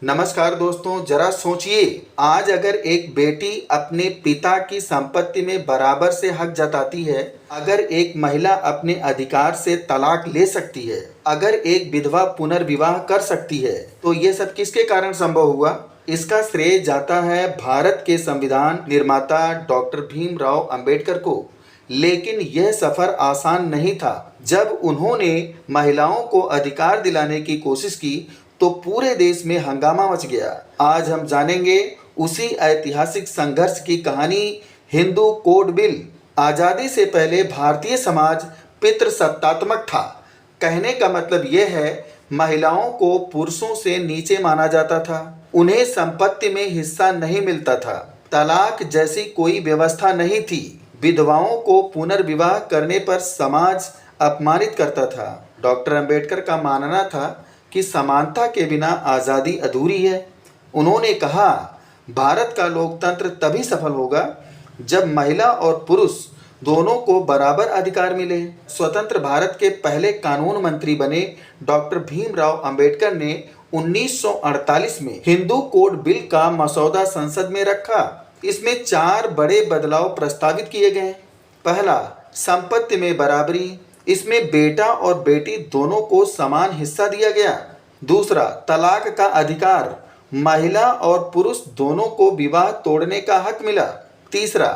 नमस्कार दोस्तों, जरा सोचिए, आज अगर एक बेटी अपने पिता की संपत्ति में बराबर से हक जताती है, अगर एक महिला अपने अधिकार से तलाक ले सकती है, अगर एक विधवा पुनर्विवाह कर सकती है, तो ये सब किसके कारण संभव हुआ? इसका श्रेय जाता है भारत के संविधान निर्माता डॉक्टर भीमराव अंबेडकर को। लेकिन यह सफर आसान नहीं था। जब उन्होंने महिलाओं को अधिकार दिलाने की कोशिश की तो पूरे देश में हंगामा मच गया। आज हम जानेंगे उसी ऐतिहासिक संघर्ष की कहानी, हिंदू कोड बिल। आजादी से पहले भारतीय समाज पितृसत्तात्मक था। कहने का मतलब यह है, महिलाओं को पुरुषों से नीचे माना जाता था, उन्हें संपत्ति में हिस्सा नहीं मिलता था, तलाक जैसी कोई व्यवस्था नहीं थी, विधवाओं को पुनर्विवाह करने पर समाज अपमानित करता था। डॉक्टर अंबेडकर का मानना था कि समानता के बिना आज़ादी अधूरी है। उन्होंने कहा, भारत का लोकतंत्र तभी सफल होगा जब महिला और पुरुष दोनों को बराबर अधिकार मिले। स्वतंत्र भारत के पहले कानून मंत्री बने डॉक्टर भीमराव अंबेडकर ने 1948 में हिंदू कोड बिल का मसौदा संसद में रखा। इसमें 4 बड़े बदलाव प्रस्तावित किए गए। पहला, संपत्ति में बराबरी। इसमें बेटा और बेटी दोनों को समान हिस्सा दिया गया। दूसरा, तलाक का अधिकार। महिला और पुरुष दोनों को विवाह तोड़ने का हक मिला। तीसरा,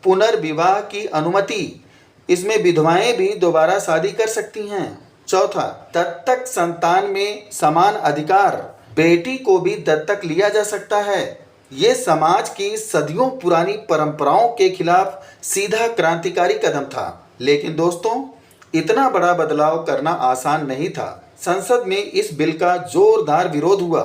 पुनर्विवाह की अनुमति। इसमें विधवाएं भी दोबारा शादी कर सकती हैं। चौथा, दत्तक संतान में समान अधिकार। बेटी को भी दत्तक लिया जा सकता है। ये समाज की सदियों पुरानी परंपराओं के खिलाफ सीधा क्रांतिकारी कदम था। लेकिन दोस्तों, इतना बड़ा बदलाव करना आसान नहीं था। संसद में इस बिल का जोरदार विरोध हुआ।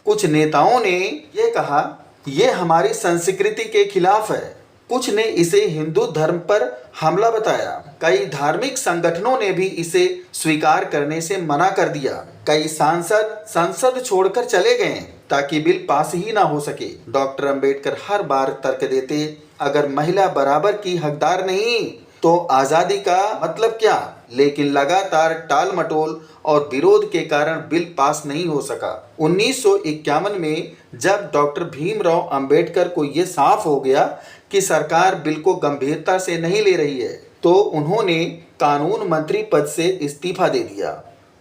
कुछ नेताओं ने यह कहा, यह हमारी संस्कृति के खिलाफ है। कुछ ने इसे हिंदू धर्म पर हमला बताया। कई धार्मिक संगठनों ने भी इसे स्वीकार करने से मना कर दिया। कई सांसद संसद छोड़कर चले गए ताकि बिल पास ही ना हो सके। डॉक्टर अंबेडकर हर बार तर्क देते, अगर महिला बराबर की हकदार नहीं तो आज़ादी का मतलब क्या? लेकिन लगातार टाल मटोल और विरोध के कारण बिल पास नहीं हो सका। 1951 में जब डॉक्टर भीमराव अंबेडकर को ये साफ हो गया कि सरकार बिल को गंभीरता से नहीं ले रही है, तो उन्होंने कानून मंत्री पद से इस्तीफा दे दिया।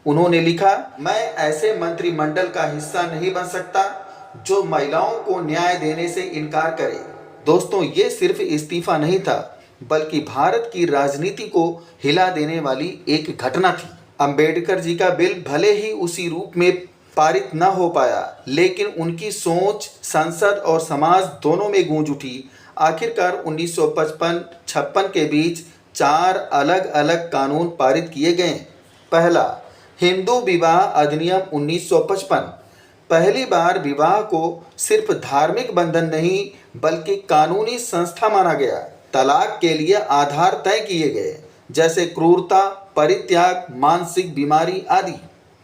उन्होंने लिखा, मैं ऐसे मंत्रिमंडल का हिस्सा नहीं बन सकता जो महिलाओं को न्याय देने से इनकार करे। दोस्तों, ये सिर्फ इस्तीफा नहीं था, बल्कि भारत की राजनीति को हिला देने वाली एक घटना थी। अंबेडकर जी का बिल भले ही उसी रूप में पारित न हो पाया, लेकिन उनकी सोच संसद और समाज दोनों में गूंज उठी। आखिरकार 1955-56 के बीच 4 अलग अलग कानून पारित किए गए। पहला, हिंदू विवाह अधिनियम 1955। पहली बार विवाह को सिर्फ धार्मिक बंधन नहीं बल्कि कानूनी संस्था माना गया। तलाक के लिए आधार तय किए गए, जैसे क्रूरता, परित्याग, मानसिक बीमारी आदि।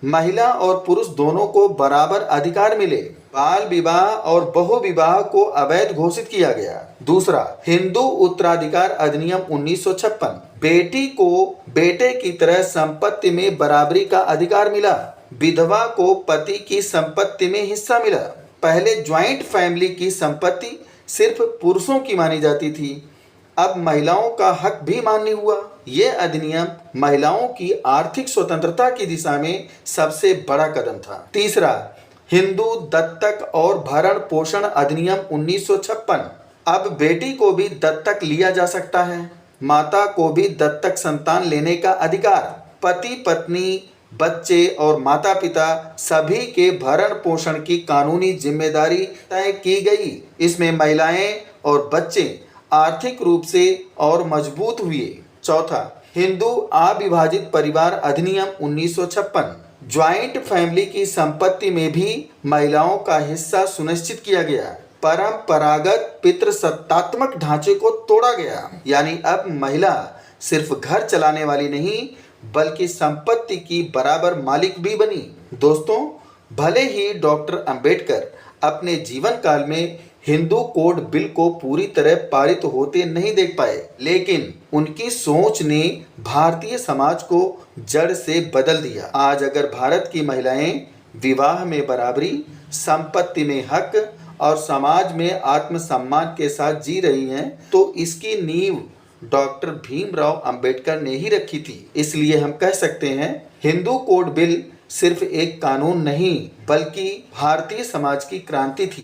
महिला और पुरुष दोनों को बराबर अधिकार मिले। बाल विवाह और बहु विवाह को अवैध घोषित किया गया। दूसरा, हिंदू उत्तराधिकार अधिनियम 1956। बेटी को बेटे की तरह संपत्ति में बराबरी का अधिकार मिला। विधवा को पति की संपत्ति में हिस्सा मिला। पहले ज्वाइंट फैमिली की संपत्ति सिर्फ पुरुषों की मानी जाती थी, अब महिलाओं का हक भी मान्य हुआ। ये अधिनियम महिलाओं की आर्थिक स्वतंत्रता की दिशा में सबसे बड़ा कदम था। तीसरा, हिंदू दत्तक और भरण पोषण अधिनियम 1956। अब बेटी को भी दत्तक लिया जा सकता है। माता को भी दत्तक संतान लेने का अधिकार। पति पत्नी, बच्चे और माता पिता सभी के भरण पोषण की कानूनी जिम्मेदारी तय की गई। इसमें महिलाएं और बच्चे आर्थिक रूप से और मजबूत हुए। चौथा, हिंदू अविभाजित परिवार अधिनियम 1956। ज्वाइंट फैमिली की संपत्ति में भी महिलाओं का हिस्सा सुनिश्चित किया गया। परंपरागत पितृसत्तात्मक ढांचे को तोड़ा गया, यानी अब महिला सिर्फ घर चलाने वाली नहीं बल्कि संपत्ति की बराबर मालिक भी बनी। दोस्तों, भले ही डॉक्टर अंबेडकर अपने जीवन काल में हिंदू कोड बिल को पूरी तरह पारित होते नहीं देख पाए, लेकिन उनकी सोच ने भारतीय समाज को जड़ से बदल दिया। आज अगर भारत की महिलाएं विवाह में बराबरी, संपत्ति में हक और समाज में आत्मसम्मान के साथ जी रही हैं, तो इसकी नींव डॉक्टर भीमराव अंबेडकर ने ही रखी थी। इसलिए हम कह सकते हैं हिंदू कोड बिल सिर्फ एक कानून नहीं बल्कि भारतीय समाज की क्रांति थी।